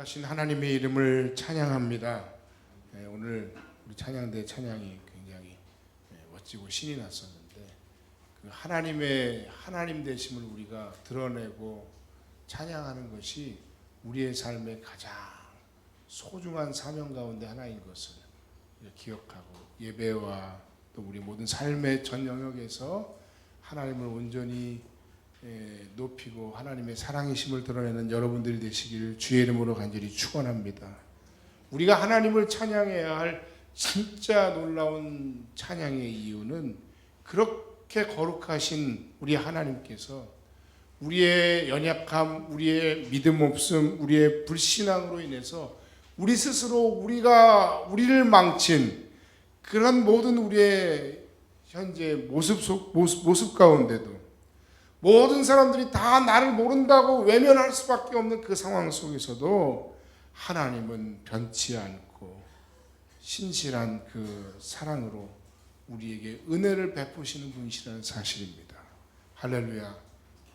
거룩하신 하나님의 이름을 찬양합니다. 오늘 우리 찬양대 찬양이 굉장히 멋지고 신이 났었는데 그 하나님의 하나님 되심을 우리가 드러내고 찬양하는 것이 우리의 삶의 가장 소중한 사명 가운데 하나인 것을 기억하고 예배와 또 우리 모든 삶의 전 영역에서 하나님을 온전히 높이고 하나님의 사랑이심을 드러내는 여러분들이 되시길 주의 이름으로 간절히 축원합니다. 우리가 하나님을 찬양해야 할 진짜 놀라운 찬양의 이유는 그렇게 거룩하신 우리 하나님께서 우리의 연약함, 우리의 믿음 없음, 우리의 불신앙으로 인해서 우리 스스로 우리를 망친 그런 모든 우리의 현재 모습 가운데도 모든 사람들이 다 나를 모른다고 외면할 수밖에 없는 그 상황 속에서도 하나님은 변치 않고 신실한 그 사랑으로 우리에게 은혜를 베푸시는 분이시라는 사실입니다. 할렐루야.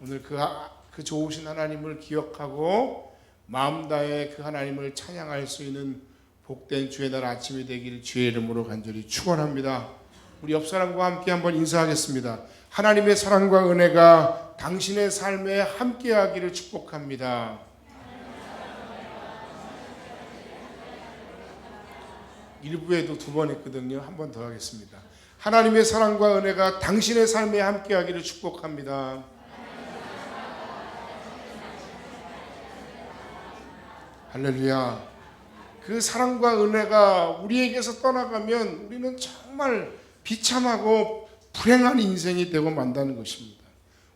오늘 그 좋으신 하나님을 기억하고 마음 다해 그 하나님을 찬양할 수 있는 복된 주의 날 아침이 되기를 주의 이름으로 간절히 축원합니다. 우리 옆 사람과 함께 한번 인사하겠습니다. 하나님의 사랑과 은혜가 당신의 삶에 함께하기를 축복합니다. 일부에도 두 번 했거든요. 한 번 더 하겠습니다. 하나님의 사랑과 은혜가 당신의 삶에 함께하기를 축복합니다. 할렐루야. 그 사랑과 은혜가 우리에게서 떠나가면 우리는 정말 비참하고 불행한 인생이 되고 만다는 것입니다.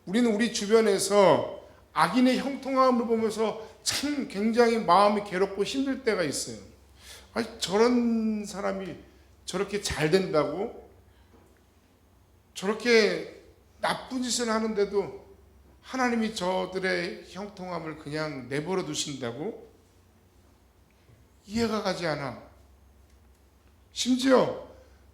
우리는 우리 주변에서 악인의 형통함을 보면서 참 굉장히 마음이 괴롭고 힘들 때가 있어요. 아니, 저런 사람이 저렇게 잘 된다고? 저렇게 나쁜 짓을 하는데도 하나님이 저들의 형통함을 그냥 내버려 두신다고? 이해가 가지 않아. 심지어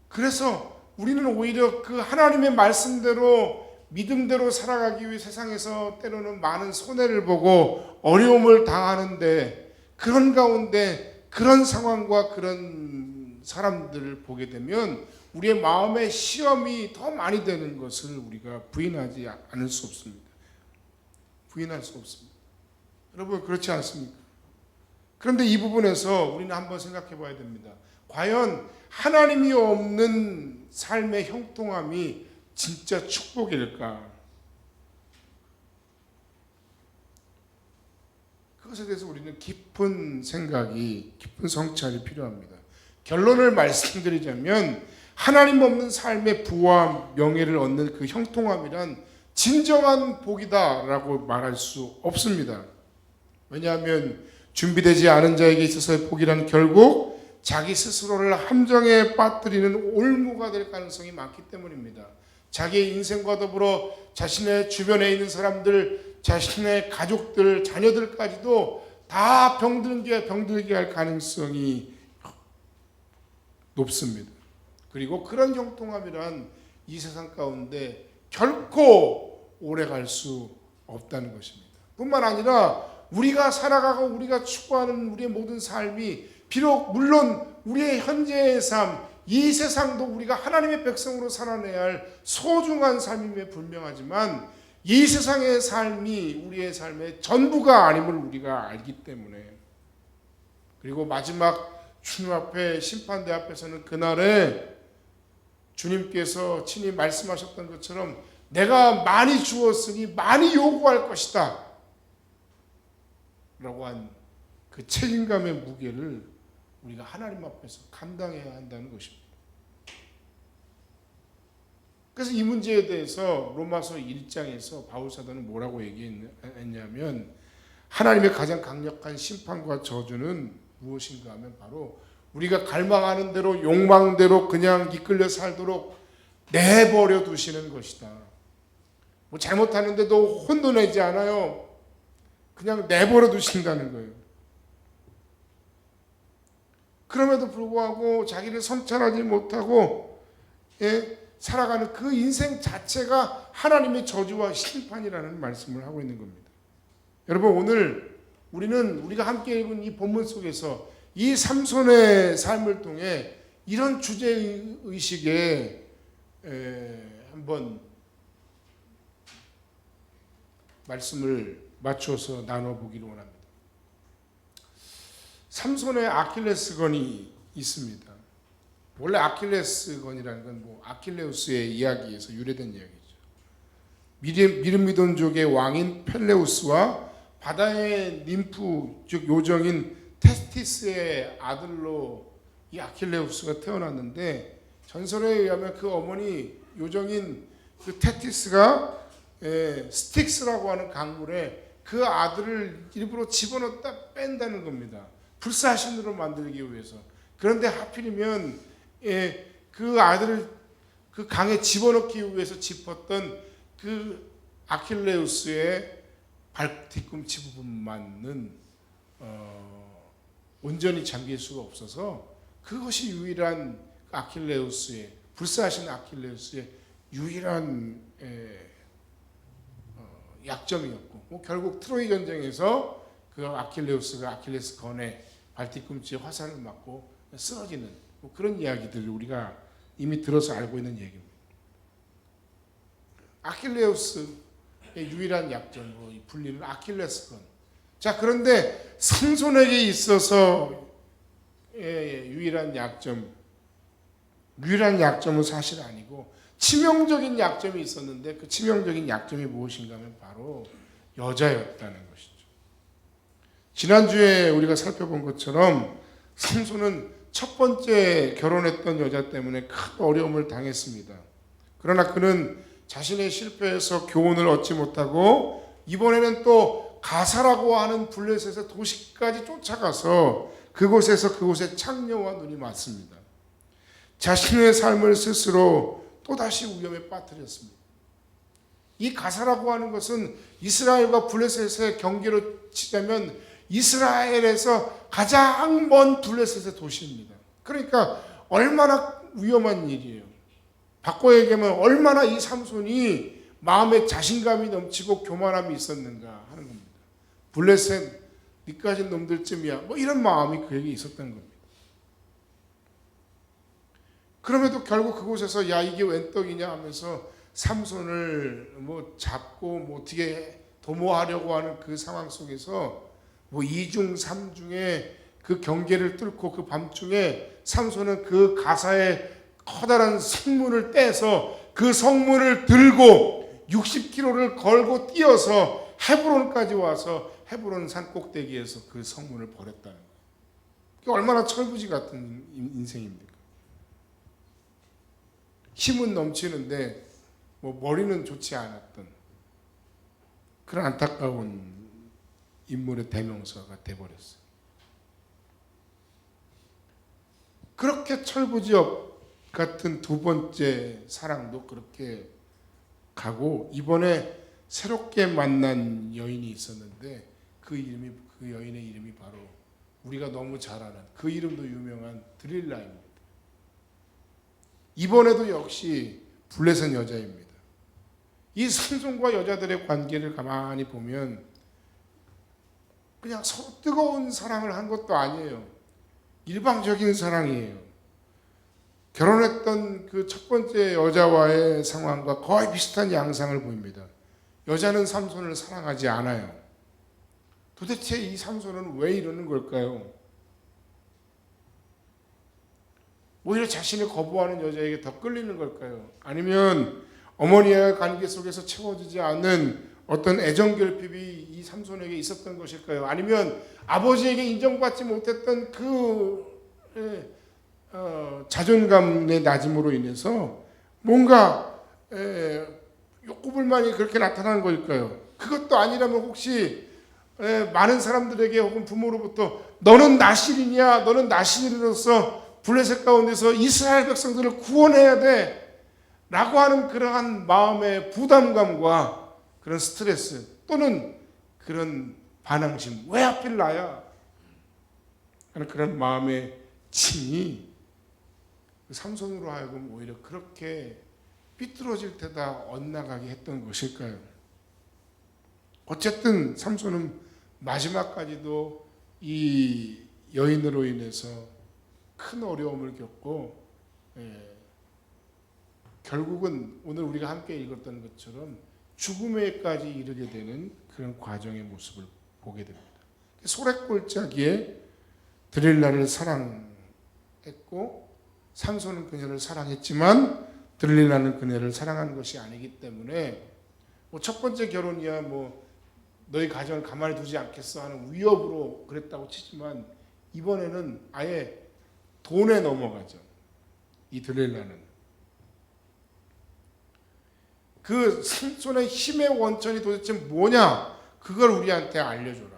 그래서 우리는 오히려 그 하나님의 말씀대로 믿음대로 살아가기 위해 세상에서 때로는 많은 손해를 보고 어려움을 당하는데 그런 가운데 그런 상황과 그런 사람들을 보게 되면 우리의 마음의 시험이 더 많이 되는 것을 우리가 부인하지 않을 수 없습니다. 부인할 수 없습니다. 여러분 그렇지 않습니까? 그런데 이 부분에서 우리는 한번 생각해 봐야 됩니다. 과연 하나님이 없는 삶의 형통함이 진짜 축복일까? 그것에 대해서 우리는 깊은 생각이, 깊은 성찰이 필요합니다. 결론을 말씀드리자면 하나님 없는 삶의 부와 명예를 얻는 그 형통함이란 진정한 복이다라고 말할 수 없습니다. 왜냐하면 준비되지 않은 자에게 있어서의 복이란 결국 자기 스스로를 함정에 빠뜨리는 올무가 될 가능성이 많기 때문입니다. 자기의 인생과 더불어 자신의 주변에 있는 사람들, 자신의 가족들, 자녀들까지도 다 병들게 할 가능성이 높습니다. 그리고 그런 형통함이란 이 세상 가운데 결코 오래 갈 수 없다는 것입니다. 뿐만 아니라 우리가 살아가고 우리가 추구하는 우리의 모든 삶이 비록 물론 우리의 현재의 삶, 이 세상도 우리가 하나님의 백성으로 살아내야 할 소중한 삶임에 분명하지만 이 세상의 삶이 우리의 삶의 전부가 아님을 우리가 알기 때문에 그리고 마지막 주님 앞에 심판대 앞에서는 그날에 주님께서 친히 말씀하셨던 것처럼 내가 많이 주었으니 많이 요구할 것이다 라고 한 그 책임감의 무게를 우리가 하나님 앞에서 감당해야 한다는 것입니다. 그래서 이 문제에 대해서 로마서 1장에서 바울사도는 뭐라고 얘기했냐면 하나님의 가장 강력한 심판과 저주는 무엇인가 하면 바로 우리가 갈망하는 대로 욕망대로 그냥 이끌려 살도록 내버려 두시는 것이다. 뭐 잘못하는데도 혼도 내지 않아요. 그냥 내버려 두신다는 거예요. 그럼에도 불구하고 자기를 성찰하지 못하고 살아가는 그 인생 자체가 하나님의 저주와 심판이라는 말씀을 하고 있는 겁니다. 여러분 오늘 우리가 함께 읽은 이 본문 속에서 이 삼손의 삶을 통해 이런 주제 의식에 한번 말씀을 맞춰서 나눠보기를 원합니다. 삼손의 아킬레스건이 있습니다. 원래 아킬레스건이라는 건 아킬레우스의 이야기에서 유래된 이야기죠. 미르미돈족의 왕인 펠레우스와 바다의 님프 즉 요정인 테스티스의 아들로 이 아킬레우스가 태어났는데, 전설에 의하면 그 어머니 요정인 그 테티스가 스틱스라고 하는 강물에 그 아들을 일부러 집어넣었다 뺀다는 겁니다. 불사신으로 만들기 위해서. 그런데 하필이면 그 아들을 그 강에 집어넣기 위해서 짚었던 그 아킬레우스의 발 뒤꿈치 부분만은 온전히 잠길 수가 없어서 그것이 유일한 아킬레우스의, 불사하신 아킬레우스의 유일한 약점이었고, 결국 트로이 전쟁에서 그 아킬레우스가 아킬레스건의 발뒤꿈치에 화살을 맞고 쓰러지는 그런 이야기들을 우리가 이미 들어서 알고 있는 얘기입니다. 아킬레우스의 유일한 약점, 불리는 아킬레스건. 자, 그런데 삼손에게 있어서 유일한 약점은 사실 아니고 치명적인 약점이 있었는데, 그 치명적인 약점이 무엇인가 하면 바로 여자였다는 것이죠. 지난주에 우리가 살펴본 것처럼 삼손은 첫 번째 결혼했던 여자 때문에 큰 어려움을 당했습니다. 그러나 그는 자신의 실패에서 교훈을 얻지 못하고 이번에는 또 가사라고 하는 블레셋의 도시까지 쫓아가서 그곳에 창녀와 눈이 맞습니다. 자신의 삶을 스스로 또다시 위험에 빠뜨렸습니다. 이 가사라고 하는 것은 이스라엘과 블레셋의 경계로 치자면 이스라엘에서 가장 먼 블레셋의 도시입니다. 그러니까 얼마나 위험한 일이에요. 바꿔 얘기하면 얼마나 이 삼손이 마음에 자신감이 넘치고 교만함이 있었는가 하는 겁니다. 블레셋 니까지 놈들쯤이야, 이런 마음이 그에게 있었던 겁니다. 그럼에도 결국 그곳에서 야 이게 웬 떡이냐 하면서 삼손을 잡고 어떻게 도모하려고 하는 그 상황 속에서 2중 3중에 그 경계를 뚫고 그 밤중에 삼손은 그 가사의 커다란 성문을 떼서 그 성문을 들고 60km를 걸고 뛰어서 헤브론까지 와서 헤브론 산 꼭대기에서 그 성문을 버렸다는 거예요. 그게 얼마나 철부지 같은 인생입니까? 힘은 넘치는데 머리는 좋지 않았던 그런 안타까운 인물의 대명사가 돼버렸어요. 그렇게 철부지업 같은 두 번째 사랑도 그렇게 가고, 이번에 새롭게 만난 여인이 있었는데 그 여인의 이름이 바로 우리가 너무 잘 아는, 그 이름도 유명한 드릴라입니다. 이번에도 역시 블레셋 여자입니다. 이 삼손과 여자들의 관계를 가만히 보면 그냥 서로 뜨거운 사랑을 한 것도 아니에요. 일방적인 사랑이에요. 결혼했던 그 첫 번째 여자와의 상황과 거의 비슷한 양상을 보입니다. 여자는 삼손을 사랑하지 않아요. 도대체 이 삼손은 왜 이러는 걸까요? 오히려 자신을 거부하는 여자에게 더 끌리는 걸까요? 아니면 어머니와의 관계 속에서 채워지지 않는 어떤 애정결핍이 이 삼손에게 있었던 것일까요? 아니면 아버지에게 인정받지 못했던 그 자존감의 낮음으로 인해서 뭔가 욕구불만이 그렇게 나타나는 걸까요? 그것도 아니라면 혹시 많은 사람들에게 혹은 부모로부터 너는 나실이냐, 너는 나실이로서 블레셋 가운데서 이스라엘 백성들을 구원해야 돼 라고 하는 그러한 마음의 부담감과 그런 스트레스 또는 그런 반항심, 왜 하필 나야 하는 그런 마음의 짐이 삼손으로 하여금 오히려 그렇게 삐뚤어질 때다 엇나가게 했던 것일까요? 어쨌든 삼손은 마지막까지도 이 여인으로 인해서 큰 어려움을 겪고 결국은 오늘 우리가 함께 읽었던 것처럼 죽음에까지 이르게 되는 그런 과정의 모습을 보게 됩니다. 소래골짜기에 드릴라를 사랑했고 삼손은 그녀를 사랑했지만 드릴라는 그녀를 사랑한 것이 아니기 때문에 첫 번째 결혼이야 너희 가정을 가만히 두지 않겠어 하는 위협으로 그랬다고 치지만 이번에는 아예 돈에 넘어가죠. 이 드릴라는. 그 삼손의 힘의 원천이 도대체 뭐냐? 그걸 우리한테 알려줘라.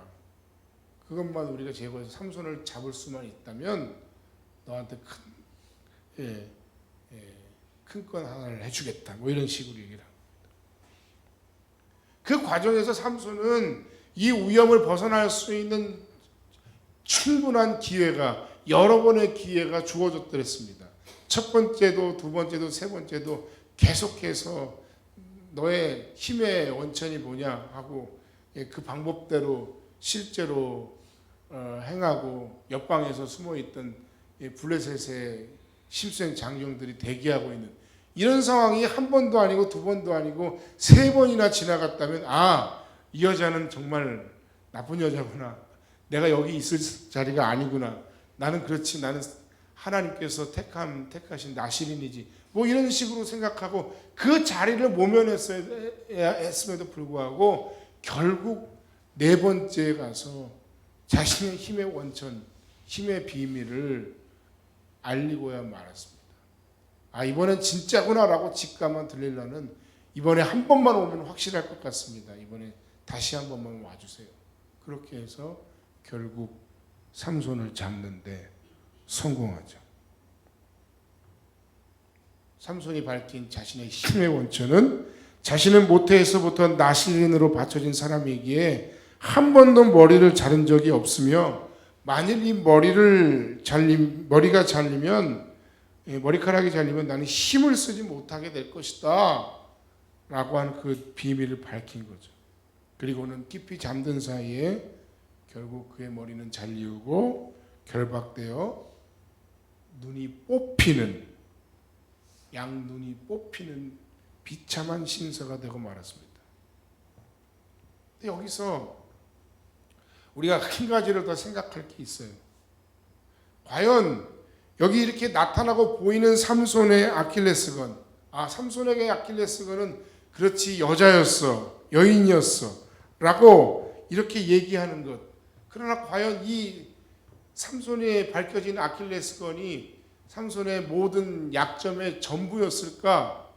그것만 우리가 제거해서 삼손을 잡을 수만 있다면 너한테 큰 건 하나를 해주겠다. 이런 식으로 얘기를 합니다. 그 과정에서 삼손은 이 위험을 벗어날 수 있는 충분한 기회가 여러 번의 기회가 주어졌더랬습니다. 첫 번째도 두 번째도 세 번째도 계속해서 너의 힘의 원천이 뭐냐 하고 그 방법대로 실제로 행하고 옆방에서 숨어있던 블레셋의 심수행 장정들이 대기하고 있는 이런 상황이 한 번도 아니고 두 번도 아니고 세 번이나 지나갔다면 이 여자는 정말 나쁜 여자구나. 내가 여기 있을 자리가 아니구나. 나는 그렇지. 나는 하나님께서 택하신 나실인이지. 이런 식으로 생각하고 그 자리를 모면했음에도 불구하고 결국 네 번째에 가서 자신의 힘의 원천, 힘의 비밀을 알리고야 말았습니다. 이번엔 진짜구나라고 직감한 드릴라는 이번에 한 번만 오면 확실할 것 같습니다. 이번에 다시 한 번만 와주세요. 그렇게 해서 결국 삼손을 잡는데 성공하죠. 삼손이 밝힌 자신의 힘의 원천은 자신은 모태에서부터 나실인으로 바쳐진 사람이기에 한 번도 머리를 자른 적이 없으며 만일 이 머리가 잘리면 머리카락이 잘리면 나는 힘을 쓰지 못하게 될 것이다 라고 한 그 비밀을 밝힌 거죠. 그리고는 깊이 잠든 사이에 결국 그의 머리는 잘리우고 결박되어 양눈이 뽑히는 비참한 신세가 되고 말았습니다. 여기서 우리가 한 가지를 더 생각할 게 있어요. 과연 여기 이렇게 나타나고 보이는 삼손의 아킬레스건, 삼손에게 아킬레스건은 그렇지 여자였어, 여인이었어 라고 이렇게 얘기하는 것. 그러나 과연 이 삼손에 밝혀진 아킬레스건이 삼손의 모든 약점의 전부였을까?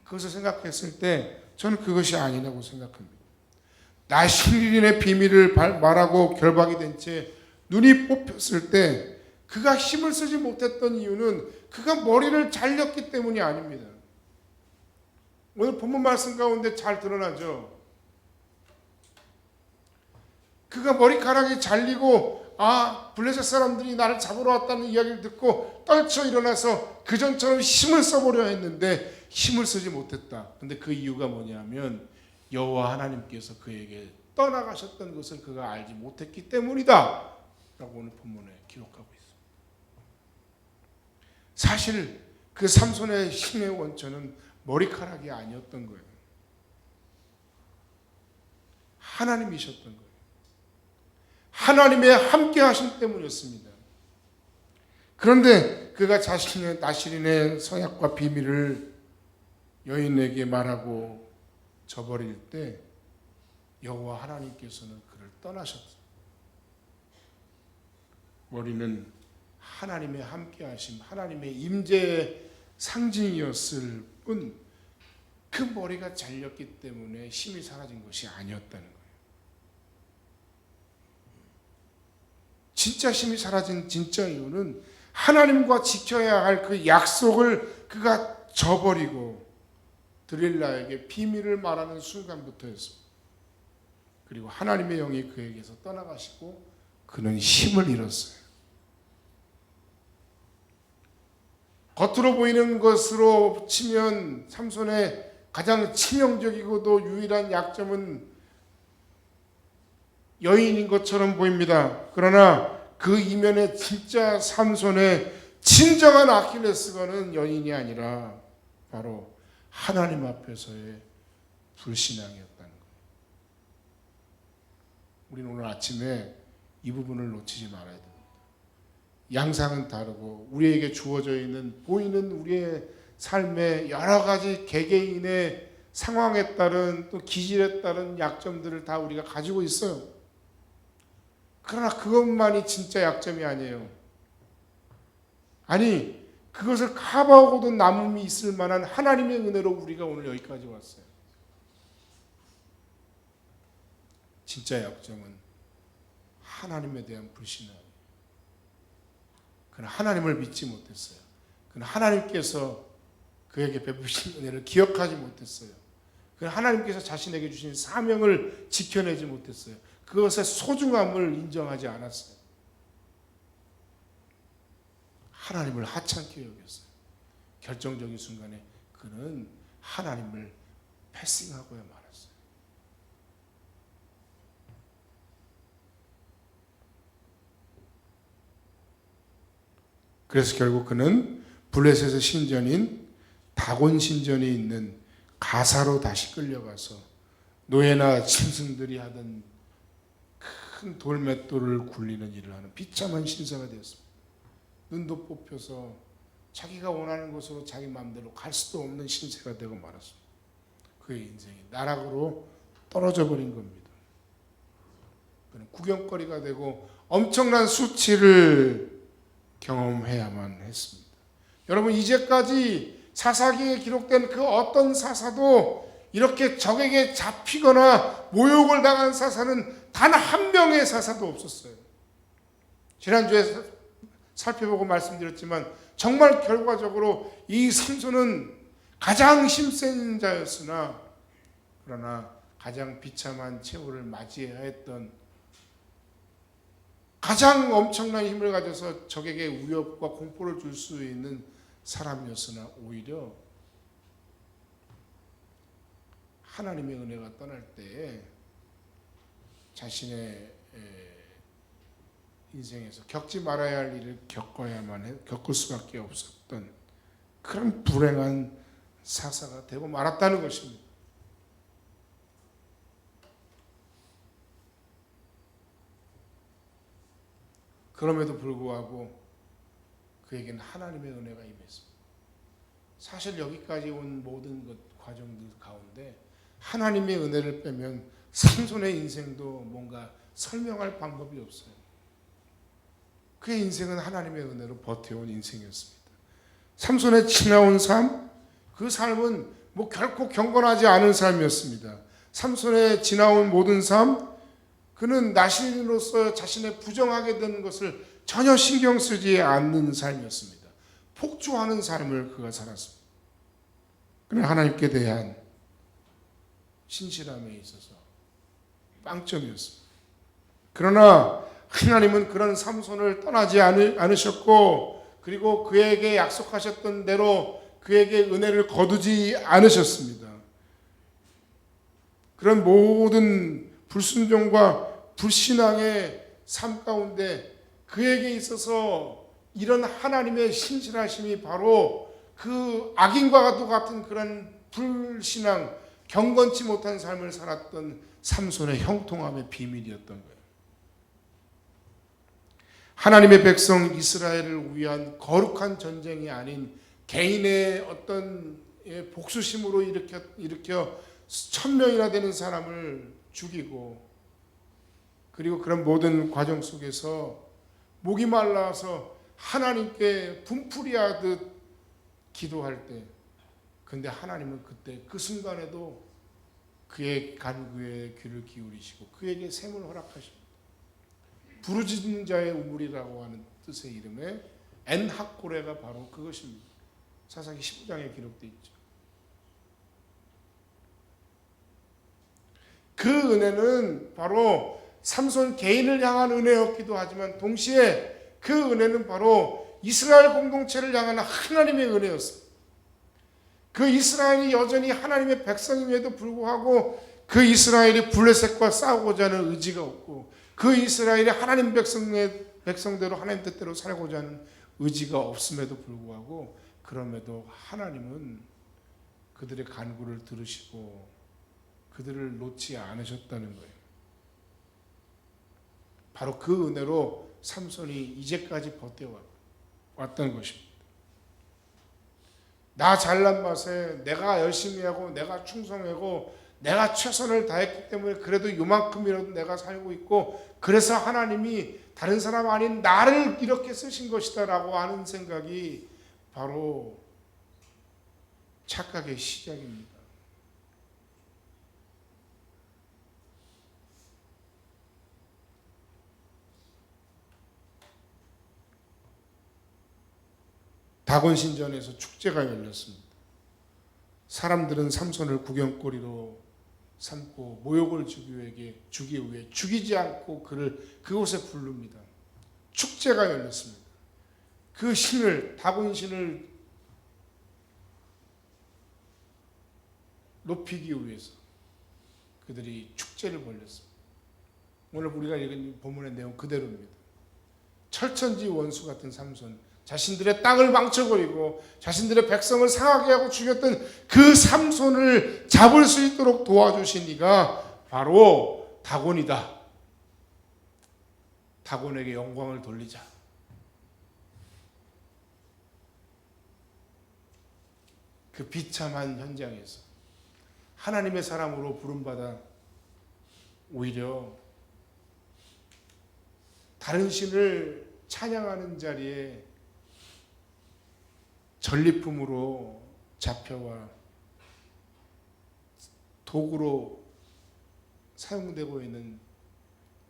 그것을 생각했을 때 저는 그것이 아니라고 생각합니다. 나실인의 비밀을 말하고 결박이 된 채 눈이 뽑혔을 때 그가 힘을 쓰지 못했던 이유는 그가 머리를 잘렸기 때문이 아닙니다. 오늘 본문 말씀 가운데 잘 드러나죠. 그가 머리카락이 잘리고 블레셋 사람들이 나를 잡으러 왔다는 이야기를 듣고 떨쳐 일어나서 그전처럼 힘을 써보려 했는데 힘을 쓰지 못했다. 근데 그 이유가 뭐냐면 여호와 하나님께서 그에게 떠나가셨던 것을 그가 알지 못했기 때문이다 라고 오늘 본문에 기록하고 있습니다. 사실 그 삼손의 힘의 원천은 머리카락이 아니었던 거예요. 하나님이셨던 거예요. 하나님의 함께 하심 때문이었습니다. 그런데 그가 자신의 나실인의 서약과 비밀을 여인에게 말하고 저버릴 때 여호와 하나님께서는 그를 떠나셨어요. 머리는 하나님의 함께 하심, 하나님의 임재의 상징이었을 뿐 그 머리가 잘렸기 때문에 힘이 사라진 것이 아니었다는 거예요. 진짜 힘이 사라진 진짜 이유는 하나님과 지켜야 할 그 약속을 그가 저버리고 드릴라에게 비밀을 말하는 순간부터였습니다. 그리고 하나님의 영이 그에게서 떠나가시고 그는 힘을 잃었어요. 겉으로 보이는 것으로 치면 삼손의 가장 치명적이고도 유일한 약점은 여인인 것처럼 보입니다. 그러나 그 이면에 진짜 삼손의 진정한 아킬레스건은 여인이 아니라 바로 하나님 앞에서의 불신앙이었다는 거예요. 우리는 오늘 아침에 이 부분을 놓치지 말아야 됩니다. 양상은 다르고 우리에게 주어져 있는 보이는 우리의 삶의 여러 가지 개개인의 상황에 따른 또 기질에 따른 약점들을 다 우리가 가지고 있어요. 그러나 그것만이 진짜 약점이 아니에요. 아니, 그것을 커버하고도 남음이 있을 만한 하나님의 은혜로 우리가 오늘 여기까지 왔어요. 진짜 약점은 하나님에 대한 불신앙이에요. 그는 하나님을 믿지 못했어요. 그는 하나님께서 그에게 베푸신 은혜를 기억하지 못했어요. 그는 하나님께서 자신에게 주신 사명을 지켜내지 못했어요. 그것의 소중함을 인정하지 않았어요. 하나님을 하찮게 여겼어요. 결정적인 순간에 그는 하나님을 패싱하고야 말았어요. 그래서 결국 그는 블레셋의 신전인 다곤 신전이 있는 가사로 다시 끌려가서 노예나 짐승들이 하던 큰 돌맷돌을 굴리는 일을 하는 비참한 신사가 되었습니다. 눈도 뽑혀서 자기가 원하는 곳으로 자기 마음대로 갈 수도 없는 신세가 되고 말았습니다. 그의 인생이 나락으로 떨어져 버린 겁니다. 그는 구경거리가 되고 엄청난 수치를 경험해야만 했습니다. 여러분, 이제까지 사사기에 기록된 그 어떤 사사도 이렇게 적에게 잡히거나 모욕을 당한 사사는 단 한 명의 사사도 없었어요. 지난주에 살펴보고 말씀드렸지만 정말 결과적으로 이 삼손은 가장 힘센 자였으나 그러나 가장 비참한 최후를 맞이해야 했던 가장 엄청난 힘을 가져서 적에게 위협과 공포를 줄 수 있는 사람이었으나 오히려 하나님의 은혜가 떠날 때에 자신의 인생에서 겪지 말아야 할 일을 겪을 수밖에 없었던 그런 불행한 사사가 되고 말았다는 것입니다. 그럼에도 불구하고 그에게는 하나님의 은혜가 임했습니다. 사실 여기까지 온 모든 과정들 가운데 하나님의 은혜를 빼면 삼손의 인생도 뭔가 설명할 방법이 없어요. 그의 인생은 하나님의 은혜로 버텨온 인생이었습니다. 삼손의 지나온 삶, 그 삶은 결코 경건하지 않은 삶이었습니다. 삼손의 지나온 모든 삶, 그는 나신으로서 자신의 부정하게 되는 것을 전혀 신경 쓰지 않는 삶이었습니다. 폭주하는 삶을 그가 살았습니다. 그는 하나님께 대한 신실함에 있어서 빵점이었습니다. 그러나 하나님은 그런 삼손을 떠나지 않으셨고 그리고 그에게 약속하셨던 대로 그에게 은혜를 거두지 않으셨습니다. 그런 모든 불순종과 불신앙의 삶 가운데 그에게 있어서 이런 하나님의 신실하심이 바로 그 악인과도 같은 그런 불신앙, 경건치 못한 삶을 살았던 삼손의 형통함의 비밀이었던 거예요. 하나님의 백성 이스라엘을 위한 거룩한 전쟁이 아닌 개인의 어떤 복수심으로 일으켜 1000명이나 되는 사람을 죽이고 그리고 그런 모든 과정 속에서 목이 말라서 하나님께 분풀이하듯 기도할 때 근데 하나님은 그때 그 순간에도 그의 간구에 귀를 기울이시고 그에게 샘을 허락하십니다. 부르짖는 자의 우물이라고 하는 뜻의 이름의 엔학고레가 바로 그것입니다. 사사기 15장에 기록되어 있죠. 그 은혜는 바로 삼손 개인을 향한 은혜였기도 하지만 동시에 그 은혜는 바로 이스라엘 공동체를 향한 하나님의 은혜였습니다. 그 이스라엘이 여전히 하나님의 백성임에도 불구하고 그 이스라엘이 블레셋과 싸우고자 하는 의지가 없고 그 이스라엘이 하나님 백성대로 하나님 뜻대로 살고자 하는 의지가 없음에도 불구하고 그럼에도 하나님은 그들의 간구를 들으시고 그들을 놓지 않으셨다는 거예요. 바로 그 은혜로 삼손이 이제까지 버텨왔던 것입니다. 나 잘난 맛에 내가 열심히 하고 내가 충성하고 내가 최선을 다했기 때문에 그래도 요만큼이라도 내가 살고 있고 그래서 하나님이 다른 사람 아닌 나를 이렇게 쓰신 것이다 라고 하는 생각이 바로 착각의 시작입니다. 다곤신전에서 축제가 열렸습니다. 사람들은 삼손을 구경거리로 삼고 모욕을 주기 위해 죽이지 않고 그를 그곳에 부릅니다. 축제가 열렸습니다. 그 신을 다곤신을 높이기 위해서 그들이 축제를 벌였습니다. 오늘 우리가 읽은 본문의 내용 그대로입니다. 철천지 원수 같은 삼손, 자신들의 땅을 망쳐버리고 자신들의 백성을 상하게 하고 죽였던 그 삼손을 잡을 수 있도록 도와주신 이가 바로 다곤이다. 다곤에게 영광을 돌리자. 그 비참한 현장에서 하나님의 사람으로 부름받아 오히려 다른 신을 찬양하는 자리에 전리품으로 잡혀와 도구로 사용되고 있는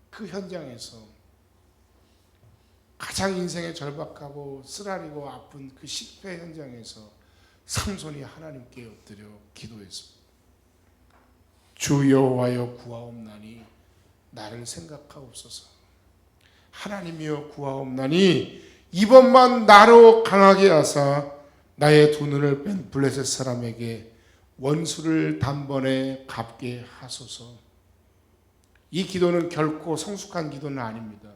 그 현장에서 가장 인생에 절박하고 쓰라리고 아픈 그 실패 현장에서 삼손이 하나님께 엎드려 기도했습니다. 주 여호와여 구하옵나니 나를 생각하옵소서. 하나님이여 구하옵나니 이번만 나로 강하게 하사 나의 두 눈을 뺀 블레셋 사람에게 원수를 단번에 갚게 하소서. 이 기도는 결코 성숙한 기도는 아닙니다.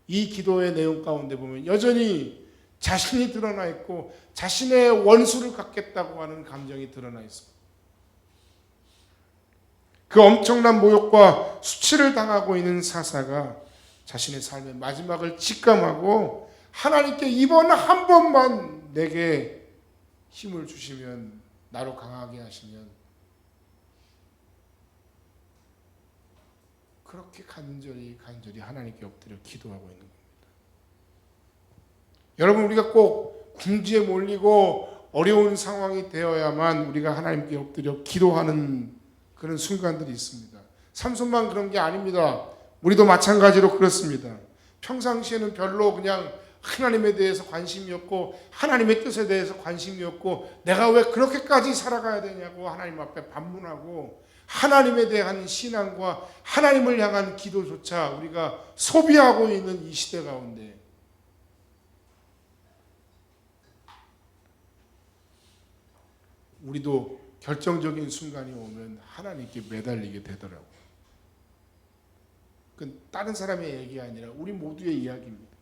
이 기도의 내용 가운데 보면 여전히 자신이 드러나 있고 자신의 원수를 갚겠다고 하는 감정이 드러나 있습니다. 그 엄청난 모욕과 수치를 당하고 있는 사사가 자신의 삶의 마지막을 직감하고 하나님께 이번 한 번만 내게 힘을 주시면 나로 강하게 하시면 그렇게 간절히 하나님께 엎드려 기도하고 있는 겁니다. 여러분 우리가 꼭 궁지에 몰리고 어려운 상황이 되어야만 우리가 하나님께 엎드려 기도하는 그런 순간들이 있습니다. 삼손만 그런 게 아닙니다. 우리도 마찬가지로 그렇습니다. 평상시에는 별로 그냥 하나님에 대해서 관심이 없고 하나님의 뜻에 대해서 관심이 없고 내가 왜 그렇게까지 살아가야 되냐고 하나님 앞에 반문하고 하나님에 대한 신앙과 하나님을 향한 기도조차 우리가 소비하고 있는 이 시대 가운데 우리도 결정적인 순간이 오면 하나님께 매달리게 되더라고요. 그건 다른 사람의 얘기 아니라 우리 모두의 이야기입니다.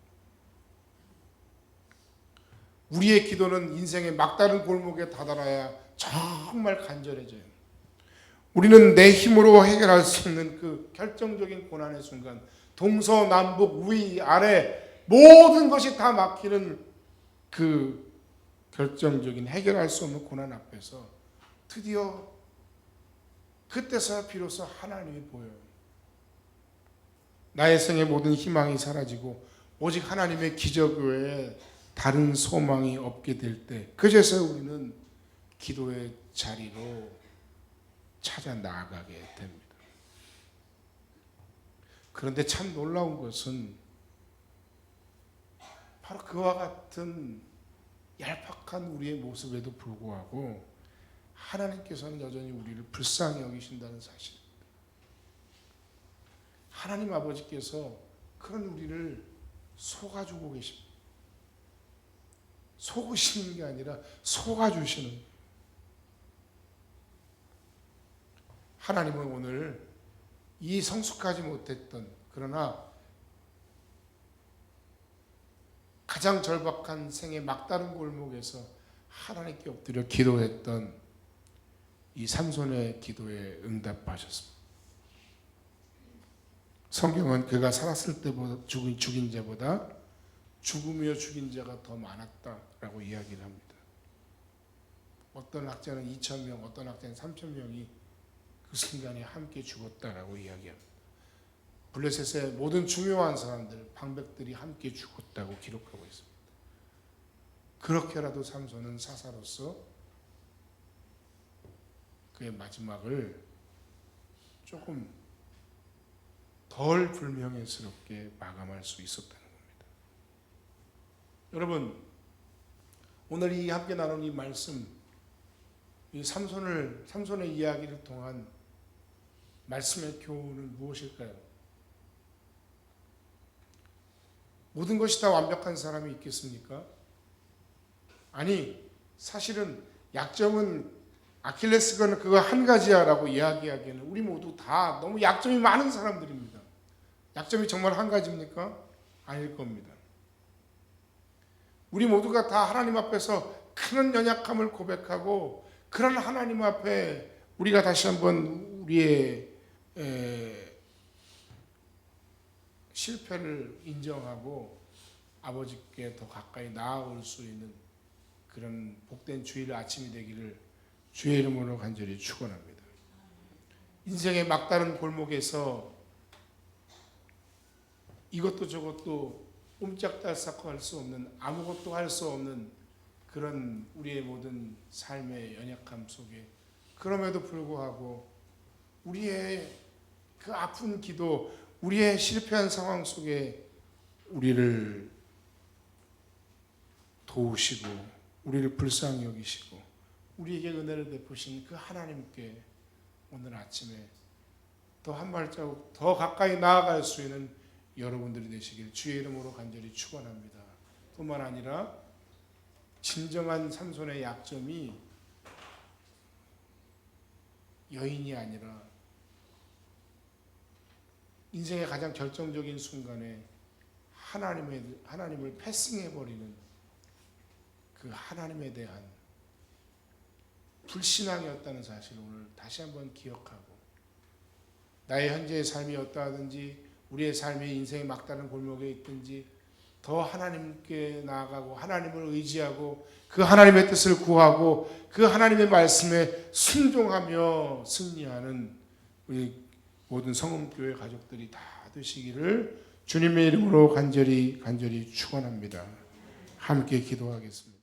우리의 기도는 인생의 막다른 골목에 다다라야 정말 간절해져요. 우리는 내 힘으로 해결할 수 없는 그 결정적인 고난의 순간, 동서남북 위 아래 모든 것이 다 막히는 그 결정적인 해결할 수 없는 고난 앞에서 드디어 그때서야 비로소 하나님이 보여요. 나의 생의 모든 희망이 사라지고 오직 하나님의 기적 외에 다른 소망이 없게 될 때 그제서 우리는 기도의 자리로 찾아 나아가게 됩니다. 그런데 참 놀라운 것은 바로 그와 같은 얄팍한 우리의 모습에도 불구하고 하나님께서는 여전히 우리를 불쌍히 여기신다는 사실입니다. 하나님 아버지께서 그런 우리를 속아주고 계십니다. 속으시는 게 아니라 속아주시는 거예요. 하나님은 오늘 이 성숙하지 못했던 그러나 가장 절박한 생의 막다른 골목에서 하나님께 엎드려 기도했던 이 삼손의 기도에 응답하셨습니다. 성경은 그가 살았을 때보다 죽인 자보다 죽으며 죽인 자가 더 많았다라고 이야기를 합니다. 어떤 학자는 2,000명, 어떤 학자는 3,000명이 그 순간에 함께 죽었다라고 이야기합니다. 블레셋의 모든 중요한 사람들, 방백들이 함께 죽었다고 기록하고 있습니다. 그렇게라도 삼손은 사사로서 그의 마지막을 조금 덜 불명예스럽게 마감할 수 있었다는 겁니다. 여러분, 오늘 이 함께 나눈 이 말씀, 이 삼손의 이야기를 통한 말씀의 교훈은 무엇일까요? 모든 것이 다 완벽한 사람이 있겠습니까? 아니, 사실은 약점은 아킬레스건은 그거 한 가지야라고 이야기하기에는 우리 모두 다 너무 약점이 많은 사람들입니다. 약점이 정말 한 가지입니까? 아닐 겁니다. 우리 모두가 다 하나님 앞에서 큰 연약함을 고백하고 그런 하나님 앞에 우리가 다시 한번 우리의 실패를 인정하고 아버지께 더 가까이 나아올 수 있는 그런 복된 주일 아침이 되기를 주의 이름으로 간절히 축원합니다. 인생의 막다른 골목에서 이것도 저것도 옴짝달싹 할 수 없는, 아무것도 할 수 없는 그런 우리의 모든 삶의 연약함 속에, 그럼에도 불구하고 우리의 그 아픈 기도, 우리의 실패한 상황 속에 우리를 도우시고 우리를 불쌍히 여기시고 우리에게 은혜를 베푸신 그 하나님께 오늘 아침에 더 한 발자국 더 가까이 나아갈 수 있는 여러분들이 되시길 주의 이름으로 간절히 축원합니다. 뿐만 아니라 진정한 삼손의 약점이 여인이 아니라 인생의 가장 결정적인 순간에 하나님을 패싱해버리는 그 하나님에 대한 불신앙이었다는 사실을 오늘 다시 한번 기억하고, 나의 현재의 삶이 어떠하든지 우리의 삶이 인생의 막다른 골목에 있든지 더 하나님께 나아가고 하나님을 의지하고 그 하나님의 뜻을 구하고 그 하나님의 말씀에 순종하며 승리하는 우리 모든 성음교회 가족들이 다 되시기를 주님의 이름으로 간절히 축원합니다. 함께 기도하겠습니다.